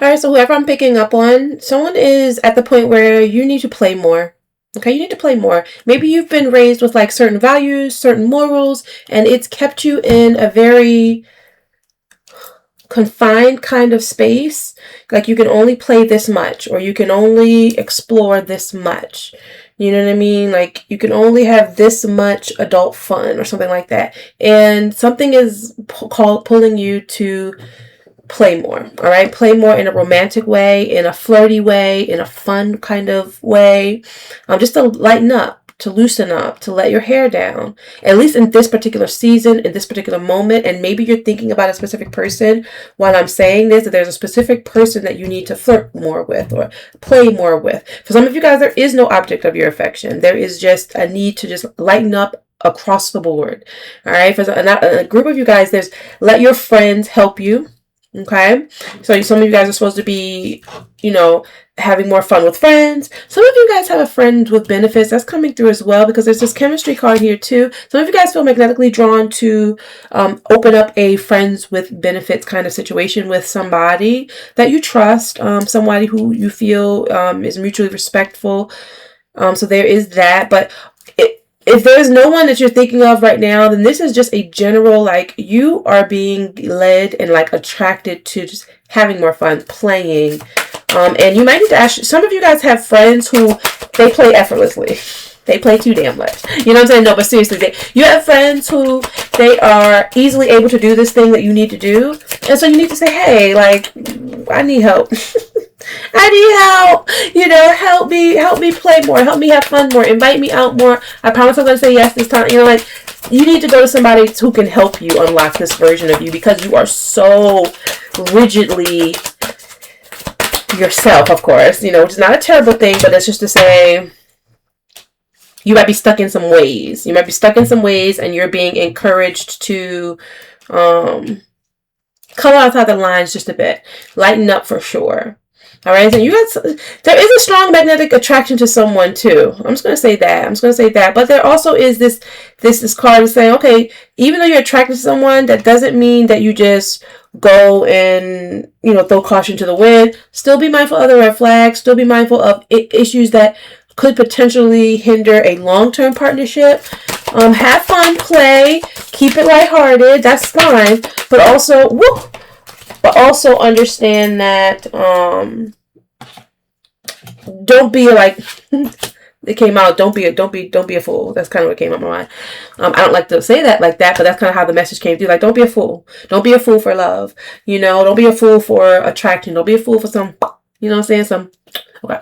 All right, so whoever I'm picking up on, someone is at the point where you need to play more. Okay, you need to play more. Maybe you've been raised with like certain values, certain morals, and it's kept you in a very confined kind of space. Like you can only play this much, or you can only explore this much. You know what I mean? Like you can only have this much adult fun or something like that. And something is pulling you to play more. All right, play more in a romantic way, in a flirty way, in a fun kind of way, just to lighten up, to loosen up, to let your hair down, at least in this particular season, in this particular moment. And maybe you're thinking about a specific person while I'm saying this, that there's a specific person that you need to flirt more with or play more with. For some of you guys, there is no object of your affection. There is just a need to just lighten up across the board. All right, for a group of you guys, there's let your friends help you. Okay, so some of you guys are supposed to be, having more fun with friends. Some of you guys have a friend with benefits. That's coming through as well, because there's this chemistry card here too. Some of you guys feel magnetically drawn to open up a friends with benefits kind of situation with somebody that you trust, somebody who you feel is mutually respectful. So there is that. But if there's no one that you're thinking of right now, then this is just a general, like, you are being led and like attracted to just having more fun playing. And you might need to ask, some of you guys have friends who they play effortlessly. They play too damn much. You know what I'm saying? No, but seriously, you have friends who they are easily able to do this thing that you need to do. And so you need to say, hey, like, I need help. I need help, help me play more, help me have fun more, invite me out more. I promise I'm going to say yes this time. Like, you need to go to somebody who can help you unlock this version of you, because you are so rigidly yourself, of course, which is not a terrible thing, but it's just to say you might be stuck in some ways. You might be stuck in some ways, and you're being encouraged to come outside the lines just a bit. Lighten up for sure. All right, so there is a strong magnetic attraction to someone too. I'm just going to say that. But there also is this card saying, okay, even though you're attracted to someone, that doesn't mean that you just go and, throw caution to the wind. Still be mindful of the red flags. Still be mindful of issues that could potentially hinder a long-term partnership. Have fun, play, keep it lighthearted. That's fine. But also understand that don't be like it came out, don't be a fool. That's kind of what came out of my mind. I don't like to say that like that, but that's kind of how the message came through. Like, don't be a fool. Don't be a fool for love. Don't be a fool for attraction. Don't be a fool for some, okay.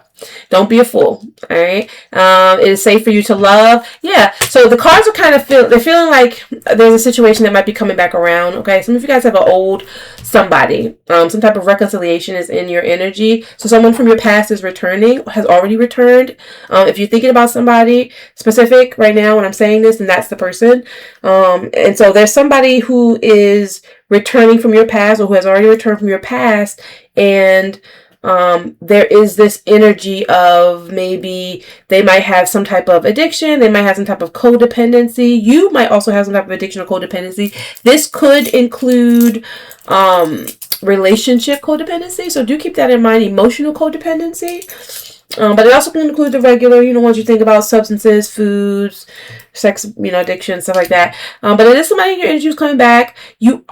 Don't be a fool. All right. It is safe for you to love. Yeah. So the cards are kind of they're feeling like there's a situation that might be coming back around. Okay. Some of you guys have an old somebody. Some type of reconciliation is in your energy. So someone from your past is returning, has already returned. If you're thinking about somebody specific right now when I'm saying this, then that's the person. And so there's somebody who is returning from your past, or who has already returned from your past, and there is this energy of maybe they might have some type of addiction. They might have some type of codependency. You might also have some type of addiction or codependency. This could include relationship codependency. So do keep that in mind. Emotional codependency. But it also can include the regular, ones you think about: substances, foods, sex, addiction, stuff like that. But it is somebody in your energy who's coming back. It's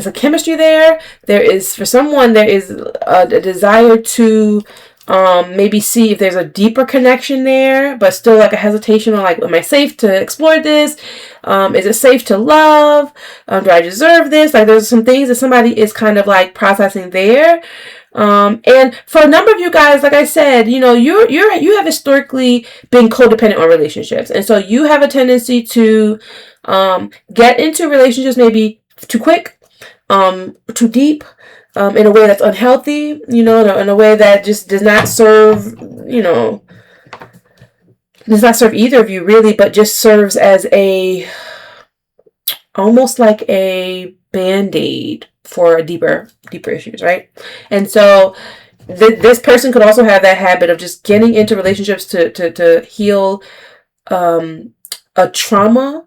a chemistry there. There is, for someone, there is a desire to maybe see if there's a deeper connection there, but still like a hesitation on, like, am I safe to explore this? Is it safe to love? Do I deserve this? Like, there's some things that somebody is kind of like processing there. And for a number of you guys, like I said, you have historically been codependent on relationships. And so you have a tendency to, get into relationships maybe too quick, too deep, in a way that's unhealthy, in a way that just does not serve either of you really, but just serves as almost like a band-aid for deeper issues, right? And so this person could also have that habit of just getting into relationships to heal a trauma,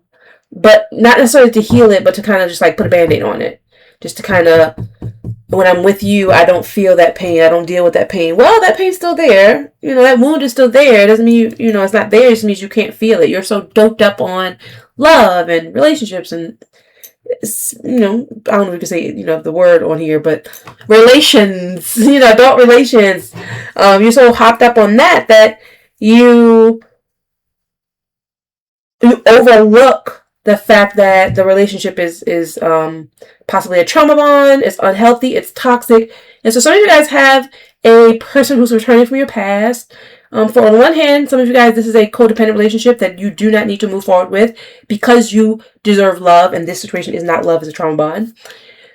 but not necessarily to heal it, but to kind of just like put a band-aid on it, just to kind of when I'm with you, I don't feel that pain. I don't deal with that pain. Well, that pain's still there. You know, that wound is still there. It doesn't mean you know, it's not there. It just means you can't feel it. You're so doped up on love and relationships and, you know, I don't know if you can say, you know, the word on here, but relations, you know, adult relations. You're so hopped up on that you overlook the fact that the relationship is possibly a trauma bond, it's unhealthy, it's toxic. And so some of you guys have a person who's returning from your past. For on one hand, some of you guys, this is a codependent relationship that you do not need to move forward with because you deserve love, and this situation is not love, it's a trauma bond.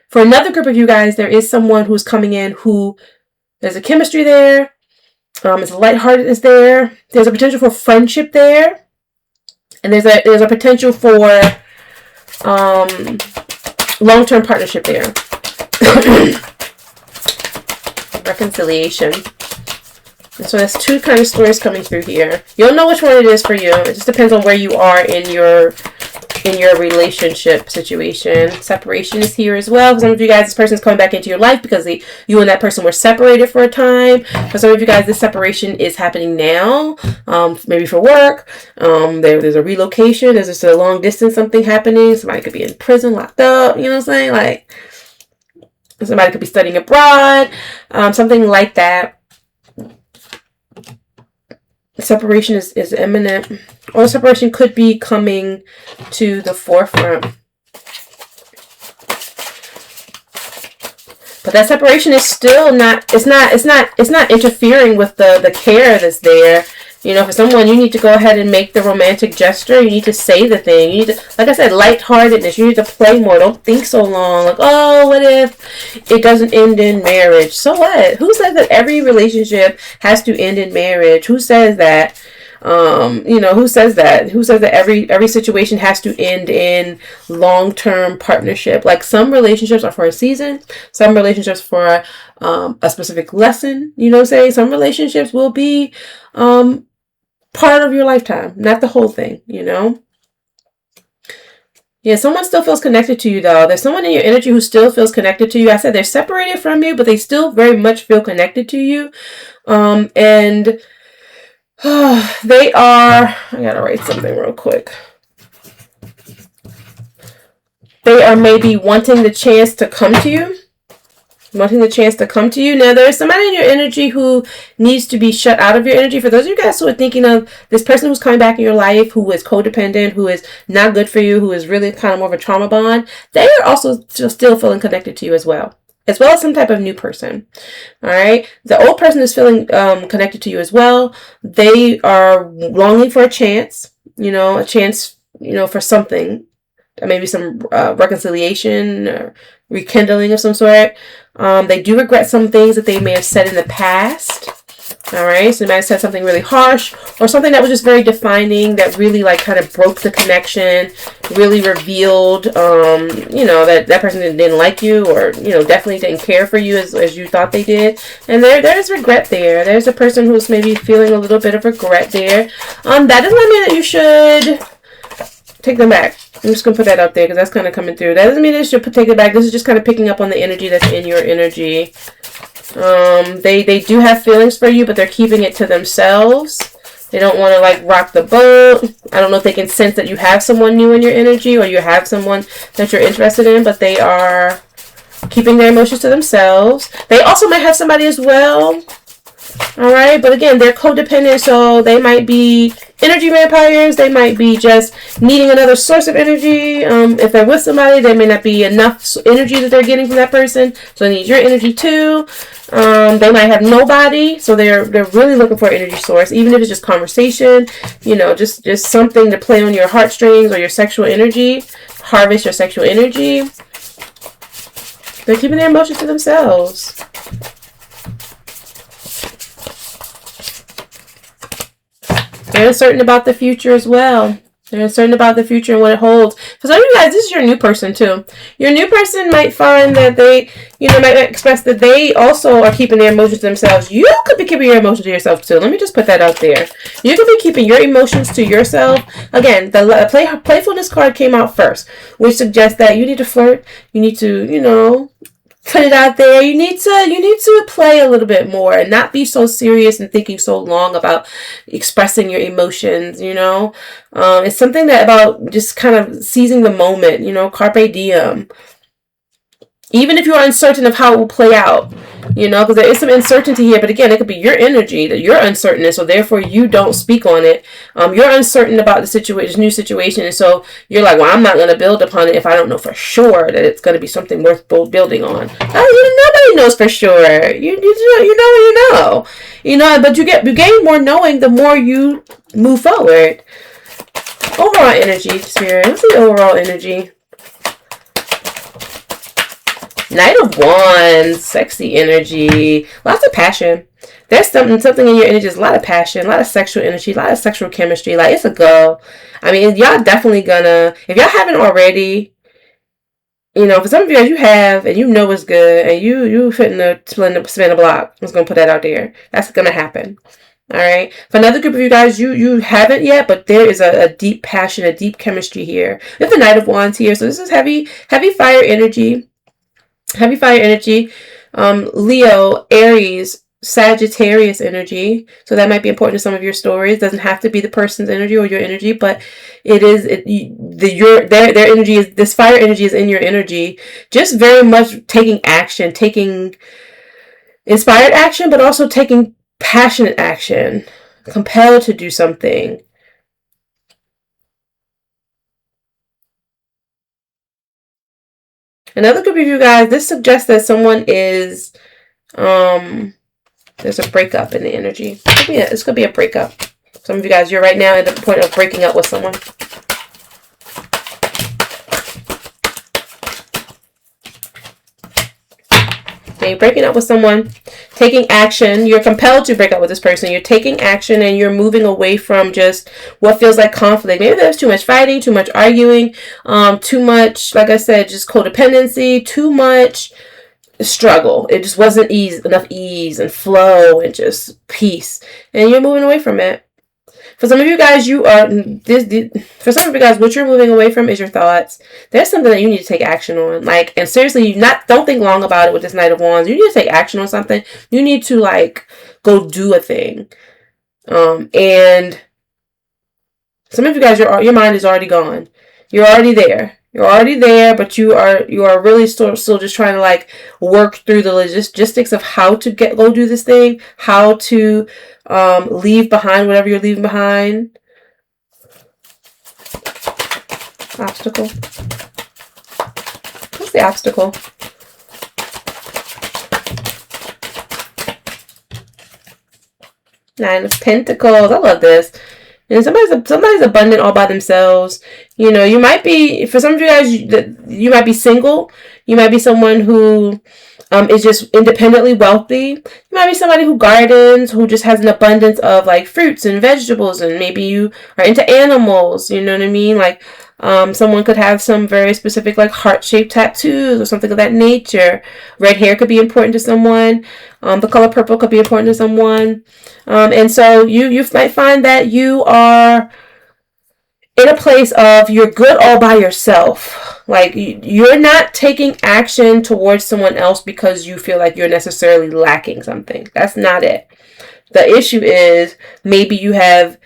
For another group of you guys, there is someone who's coming in who there's a chemistry there, there's a lightheartedness there, there's a potential for friendship there. And there's a potential for long-term partnership there. Reconciliation. And so that's two kind of stories coming through here. You'll know which one it is for you. It just depends on where you are in your relationship situation. Separation is here as well. For some of you guys, this person's coming back into your life because you and that person were separated for a time. For some of you guys, this separation is happening now. Maybe for work. There's a relocation. There's just a long distance something happening. Somebody could be in prison, locked up. You know what I'm saying? Like, somebody could be studying abroad. Something like that. Separation is imminent, or separation could be coming to the forefront. But that separation is still not, it's not interfering with the care that's there. You know, for someone, you need to go ahead and make the romantic gesture. You need to say the thing. You need to, like I said, lightheartedness. You need to play more. Don't think so long. Like, oh, what if it doesn't end in marriage? So what? Who says that every relationship has to end in marriage? Who says that? You know, who says that? Who says that every situation has to end in long-term partnership? Like, some relationships are for a season. Some relationships for a specific lesson. You know what I'm saying? Some relationships will be part of your lifetime, not the whole thing, you know? Yeah, someone still feels connected to you, though. There's someone in your energy who still feels connected to you. I said they're separated from you, but they still very much feel connected to you. And they are, I gotta write something real quick. They are maybe wanting the chance to come to you. Wanting the chance to come to you. Now, there's somebody in your energy who needs to be shut out of your energy. For those of you guys who are thinking of this person who's coming back in your life, who is codependent, who is not good for you, who is really kind of more of a trauma bond, they are also still feeling connected to you as well as some type of new person. All right. The old person is feeling connected to you as well. They are longing for a chance, for something. Maybe some reconciliation or rekindling of some sort. They do regret some things that they may have said in the past. All right. So they might have said something really harsh or something that was just very defining, that really like kind of broke the connection, really revealed, that person didn't like you, or, definitely didn't care for you as you thought they did. And there's regret there. There's a person who's maybe feeling a little bit of regret there. That does not mean that you should take them back. I'm just going to put that out there because that's kind of coming through. That doesn't mean that you should take it back. This is just kind of picking up on the energy that's in your energy. They do have feelings for you, but they're keeping it to themselves. They don't want to like rock the boat. I don't know if they can sense that you have someone new in your energy or you have someone that you're interested in, but they are keeping their emotions to themselves. They also might have somebody as well. All right. But again, they're codependent. So they might be energy vampires. They might be just needing another source of energy. If they're with somebody, there may not be enough energy that they're getting from that person. So they need your energy too. They might have nobody. So they're really looking for an energy source, even if it's just conversation, just something to play on your heartstrings or your sexual energy, harvest your sexual energy. They're keeping their emotions to themselves. They're uncertain about the future as well. They're uncertain about the future and what it holds. For some of you guys, this is your new person too. Your new person might find that they, might express that they also are keeping their emotions to themselves. You could be keeping your emotions to yourself too. Let me just put that out there. You could be keeping your emotions to yourself. Again, the playfulness card came out first, which suggests that you need to flirt. You need to, put it out there. You need to play a little bit more and not be so serious and thinking so long about expressing your emotions. It's something that about just kind of seizing the moment. Carpe diem. Even if you're uncertain of how it will play out, because there is some uncertainty here. But again, it could be your energy that you're uncertain in, so therefore you don't speak on it. You're uncertain about the situation, new situation, and so you're like, well, I'm not going to build upon it if I don't know for sure that it's going to be something worth building on. Nobody knows for sure. You know. But you gain more knowing the more you move forward. Overall energy, Spirit. What's the overall energy? Knight of Wands, sexy energy, lots of passion. There's something in your energy. There's a lot of passion, a lot of sexual energy, a lot of sexual chemistry. Like, it's a go. I mean, y'all definitely gonna, if y'all haven't already, for some of you guys, you have, and it's good, and you fitting to spin a block. I'm just gonna put that out there. That's gonna happen. All right. For another group of you guys, you haven't yet, but there is a deep passion, a deep chemistry here. We have the Knight of Wands here, so this is heavy fire energy. Heavy fire energy, Leo, Aries, Sagittarius energy. So that might be important to some of your stories. It doesn't have to be the person's energy or your energy, but it is their energy is, this fire energy is in your energy. Just very much taking action, taking inspired action, but also taking passionate action, compelled to do something. Another group of you guys, this suggests that someone is, there's a breakup in the energy. This could be a breakup. Some of you guys, you're right now at the point of breaking up with someone. Okay, you're breaking up with someone, taking action. You're compelled to break up with this person. You're taking action and you're moving away from just what feels like conflict. Maybe there's too much fighting, too much arguing, too much, like I said, just codependency, too much struggle. It just wasn't enough ease and flow and just peace. And you're moving away from it. For some of you guys, for some of you guys, what you're moving away from is your thoughts. There's something that you need to take action on. And seriously, don't think long about it with this Knight of Wands. You need to take action on something. You need to go do a thing. And some of you guys, your mind is already gone. You're already there. You're already there, but you are really still just trying to work through the logistics of how to go do this thing, how to leave behind whatever you're leaving behind. Obstacle. What's the obstacle? Nine of Pentacles. I love this. And somebody's abundant all by themselves. You might be, for some of you guys, you might be single. You might be someone who is just independently wealthy. You might be somebody who gardens, who just has an abundance of fruits and vegetables, and maybe you are into animals. You know what I mean? Someone could have some very specific heart-shaped tattoos or something of that nature. Red hair could be important to someone. The color purple could be important to someone. And so you might find that you are in a place of you're good all by yourself. You're not taking action towards someone else because you feel like you're necessarily lacking something. That's not it. The issue is maybe you have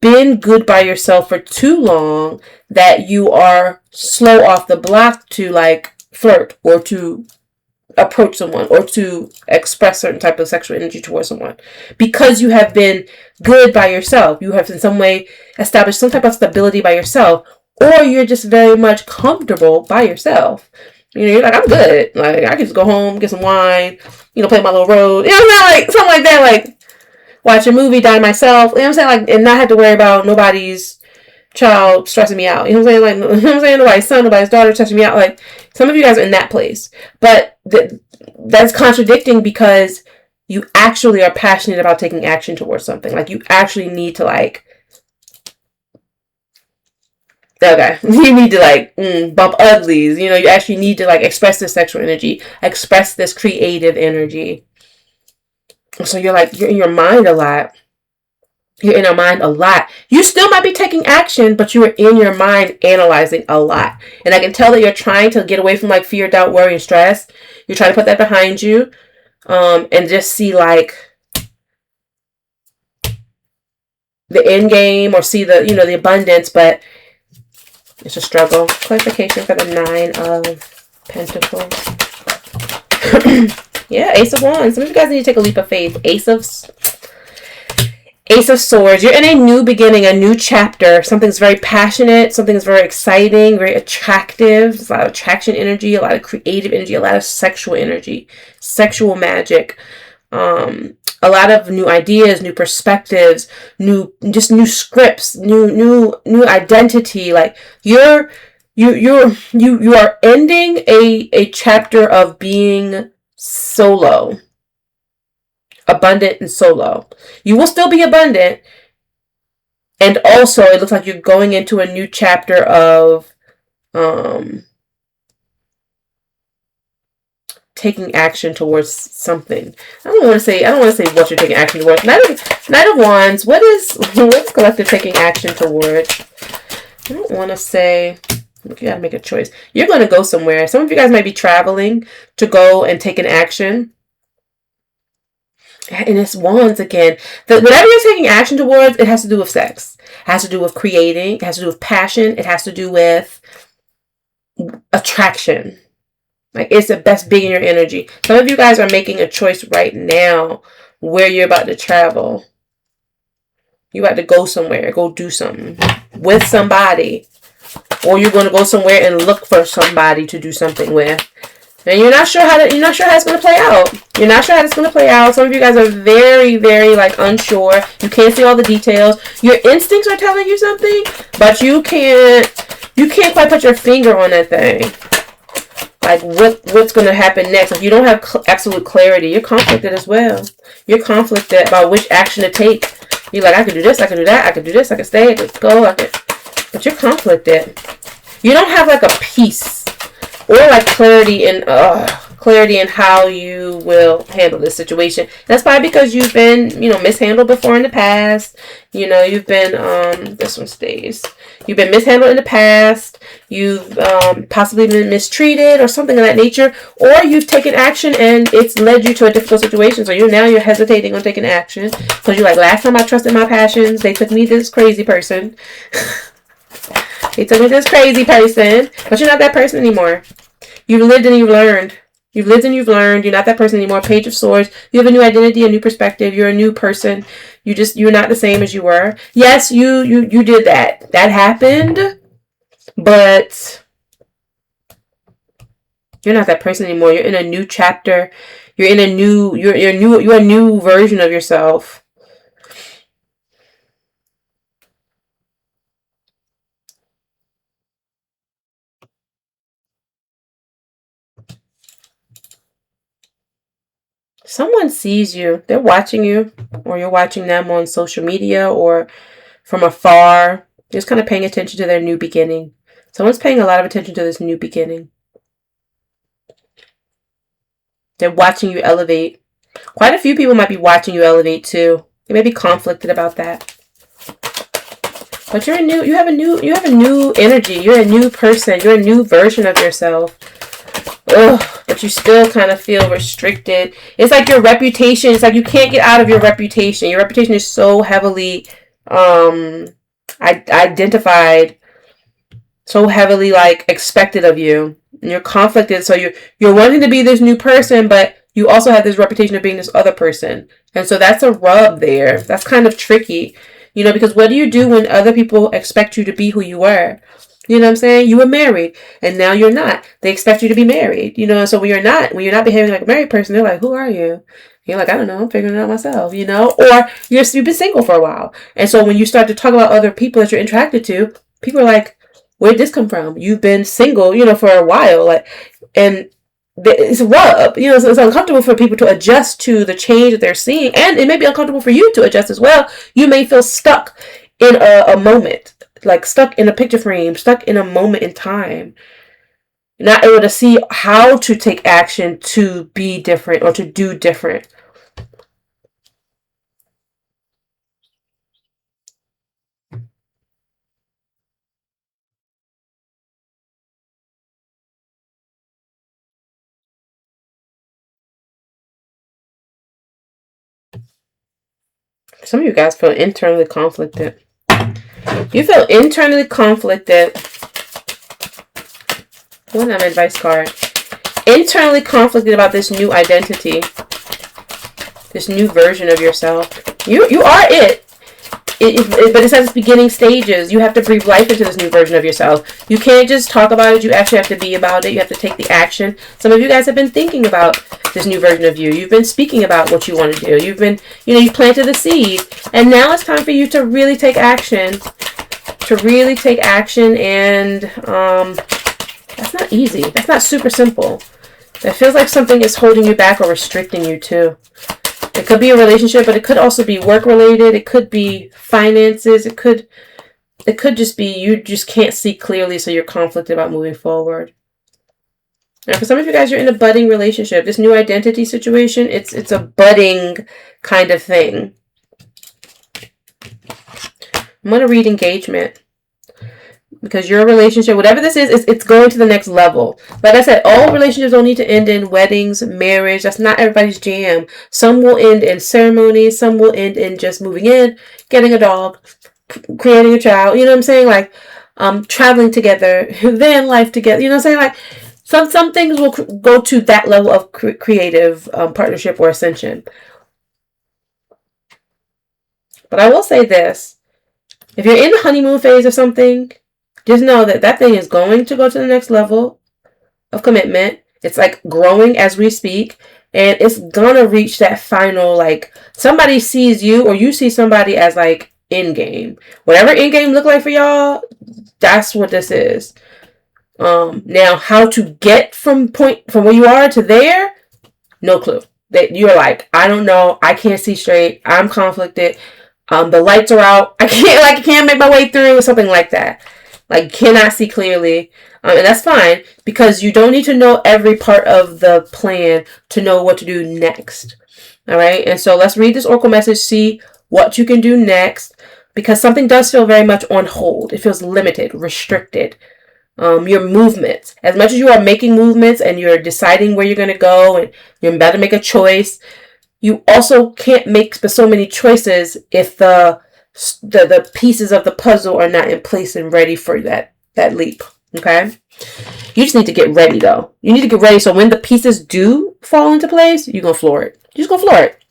been good by yourself for too long that you are slow off the block to flirt or to approach someone or to express certain type of sexual energy towards someone because you have been good by yourself. You have in some way established some type of stability by yourself, or you're just very much comfortable by yourself. You're like, I'm good. I can just go home, get some wine, play my little road. Something like that. Watch a movie, die myself. You know what I'm saying? And not have to worry about nobody's child stressing me out. You know what I'm saying? Nobody's son, nobody's daughter stressing me out. Some of you guys are in that place. But that's contradicting because you actually are passionate about taking action towards something. You actually need to okay, you need to bump uglies. You actually need to express this sexual energy, express this creative energy. So you're in your mind a lot. You're in your mind a lot. You still might be taking action, but you are in your mind analyzing a lot. And I can tell that you're trying to get away from fear, doubt, worry, and stress. You try to put that behind you, and just see like the end game, or see the, the abundance, but it's a struggle. Clarification for the 9 of Pentacles. Yeah, Ace of Wands. Some of you guys need to take a leap of faith. Ace of Swords. You're in a new beginning, a new chapter. Something's very passionate. Something's very exciting, very attractive. There's a lot of attraction energy, a lot of creative energy, a lot of sexual energy, sexual magic. A lot of new ideas, new perspectives, new scripts, new identity. Like you are ending a chapter of being solo. Abundant and solo. You will still be abundant. And also, it looks like you're going into a new chapter of taking action towards something. I don't want to say what you're taking action towards. Knight of Wands. What is collective taking action towards? I don't want to say. You gotta make a choice. You're going to go somewhere. Some of you guys might be traveling to go and take an action. And it's Wands again. Whatever you're taking action towards, it has to do with sex. It has to do with creating. It has to do with passion. It has to do with attraction. Like, it's the best being in your energy. Some of you guys are making a choice right now where you're about to travel. You're about to go somewhere. Go do something with somebody. Or you're going to go somewhere and look for somebody to do something with. And you're not sure how it's going to play out. You're not sure how it's going to play out. Some of you guys are very, very, like, unsure. You can't see all the details. Your instincts are telling you something, but you can't quite put your finger on that thing. Like, what's going to happen next? If you don't have absolute clarity, you're conflicted as well. You're conflicted about which action to take. You're like, I could do this, I could do that, I could do this, I could stay, I could go, but you're conflicted. You don't have, like, a peace. Or like clarity in how you will handle this situation. That's probably because you've been, mishandled before in the past. You've been this one stays. You've been mishandled in the past. You've possibly been mistreated or something of that nature. Or you've taken action and it's led you to a difficult situation. So you're hesitating on taking action. Because you're like, last time I trusted my passions, they took me this crazy person. They took me this crazy person. But you're not that person anymore. You've lived and you've learned. You've lived and you've learned. You're not that person anymore. Page of Swords. You have a new identity, a new perspective. You're a new person. You're not the same as you were. Yes, you did that. That happened. But you're not that person anymore. You're in a new chapter. You're a new version of yourself. Someone sees you. They're watching you, or you're watching them on social media or from afar. Just kind of paying attention to their new beginning. Someone's paying a lot of attention to this new beginning. They're watching you elevate. Quite a few people might be watching you elevate too. They may be conflicted about that. But you have a new energy. You're a new person. You're a new version of yourself. Ugh, but you still kind of feel restricted. It's like your reputation. It's like you can't get out of your reputation. Your reputation is so heavily identified, so heavily like expected of you. And you're conflicted. So you're wanting to be this new person, but you also have this reputation of being this other person. And so that's a rub there. That's kind of tricky. Because what do you do when other people expect you to be who you were? You know what I'm saying? You were married and now you're not. They expect you to be married. So when you're not behaving like a married person, they're like, who are you? You're like, I don't know, I'm figuring it out myself, Or you've been single for a while. And so when you start to talk about other people that you're attracted to, people are like, where'd this come from? You've been single, for a while. And it's a rub, so it's uncomfortable for people to adjust to the change that they're seeing. And it may be uncomfortable for you to adjust as well. You may feel stuck in a moment. Like stuck in a picture frame, stuck in a moment in time, not able to see how to take action to be different or to do different. Some of you guys feel internally conflicted. You feel internally conflicted. One advice card. Internally conflicted about this new identity. This new version of yourself. You are it. But it says it's beginning stages. You have to breathe life into this new version of yourself. You can't just talk about it. You actually have to be about it. You have to take the action. Some of you guys have been thinking about this new version of you. You've been speaking about what you want to do. You've been, you've planted the seed. And now it's time for you to really take action. And that's not easy. That's not super simple. It feels like something is holding you back or restricting you too. It could be a relationship, but it could also be work related. It could be finances. It could just be you just can't see clearly, so you're conflicted about moving forward. Now, for some of you guys, you're in a budding relationship. This new identity situation, it's a budding kind of thing. I'm going to read engagement. Because your relationship, whatever this is, it's going to the next level. Like I said, all relationships don't need to end in weddings, marriage. That's not everybody's jam. Some will end in ceremonies. Some will end in just moving in, getting a dog, creating a child. You know what I'm saying? Like traveling together, then life together. You know what I'm saying? Like some things will go to that level of creative partnership or ascension. But I will say this. If you're in the honeymoon phase of something, just know that thing is going to go to the next level of commitment. It's like growing as we speak. And it's going to reach that final, like, somebody sees you or you see somebody as, like, in-game. Whatever in-game look like for y'all, that's what this is. Now, how to get from where you are to there, no clue. That you're like, I don't know. I can't see straight. I'm conflicted. The lights are out. I can't make my way through or something like that. Like, cannot see clearly. And that's fine, because you don't need to know every part of the plan to know what to do next. All right. And so let's read this oracle message, see what you can do next, because something does feel very much on hold. It feels limited, restricted. Your movements, as much as you are making movements and you're deciding where you're going to go and you're about to make a choice, you also can't make so many choices if the pieces of the puzzle are not in place and ready for that leap. Okay. You just need to get ready though. You need to get ready. So when the pieces do fall into place, you're going to floor it. You're just going to floor it.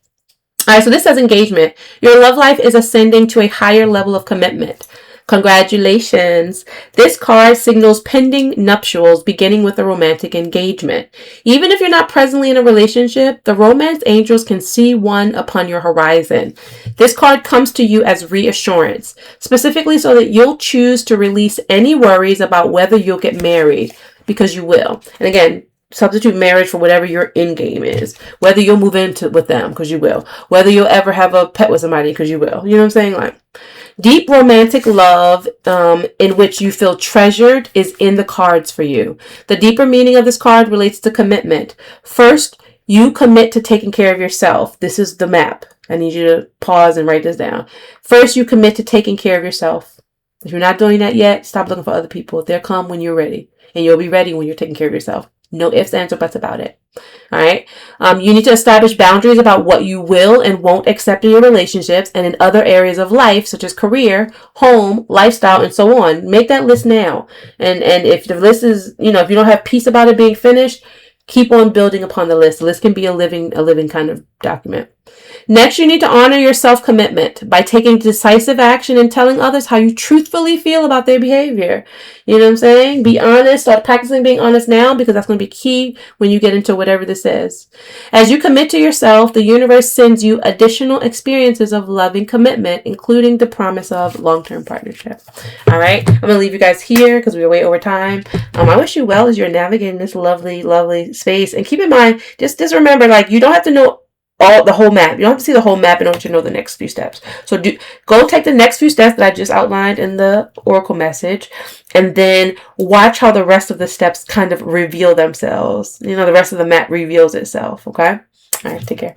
All right. So this says engagement. Your love life is ascending to a higher level of commitment. Congratulations. This card signals pending nuptials beginning with a romantic engagement. Even if you're not presently in a relationship, the romance angels can see one upon your horizon. This card comes to you as reassurance, specifically so that you'll choose to release any worries about whether you'll get married, because you will. And again, substitute marriage for whatever your end game is. Whether you'll move into with them, because you will. Whether you'll ever have a pet with somebody, because you will. You know what I'm saying? Like, deep romantic love in which you feel treasured is in the cards for you. The deeper meaning of this card relates to commitment. First, you commit to taking care of yourself. This is the map. I need you to pause and write this down. First, you commit to taking care of yourself. If you're not doing that yet, stop looking for other people. They'll come when you're ready. And you'll be ready when you're taking care of yourself. No ifs, ands, or buts about it. All right. You need to establish boundaries about what you will and won't accept in your relationships and in other areas of life, such as career, home, lifestyle, and so on. Make that list now. And if the list is, if you don't have peace about it being finished, keep on building upon the list. The list can be a living kind of document. Next, you need to honor your self-commitment by taking decisive action and telling others how you truthfully feel about their behavior. You know what I'm saying? Be honest. Start practicing being honest now, because that's going to be key when you get into whatever this is. As you commit to yourself, the universe sends you additional experiences of loving commitment, including the promise of long-term partnership. All right. I'm going to leave you guys here because we're way over time. I wish you well as you're navigating this lovely, lovely space. And keep in mind, just remember, like, you don't have to know the whole map. You don't have to see the whole map in order to know the next few steps. So go take the next few steps that I just outlined in the oracle message, and then watch how the rest of the steps kind of reveal themselves. The rest of the map reveals itself. Okay. All right. Take care.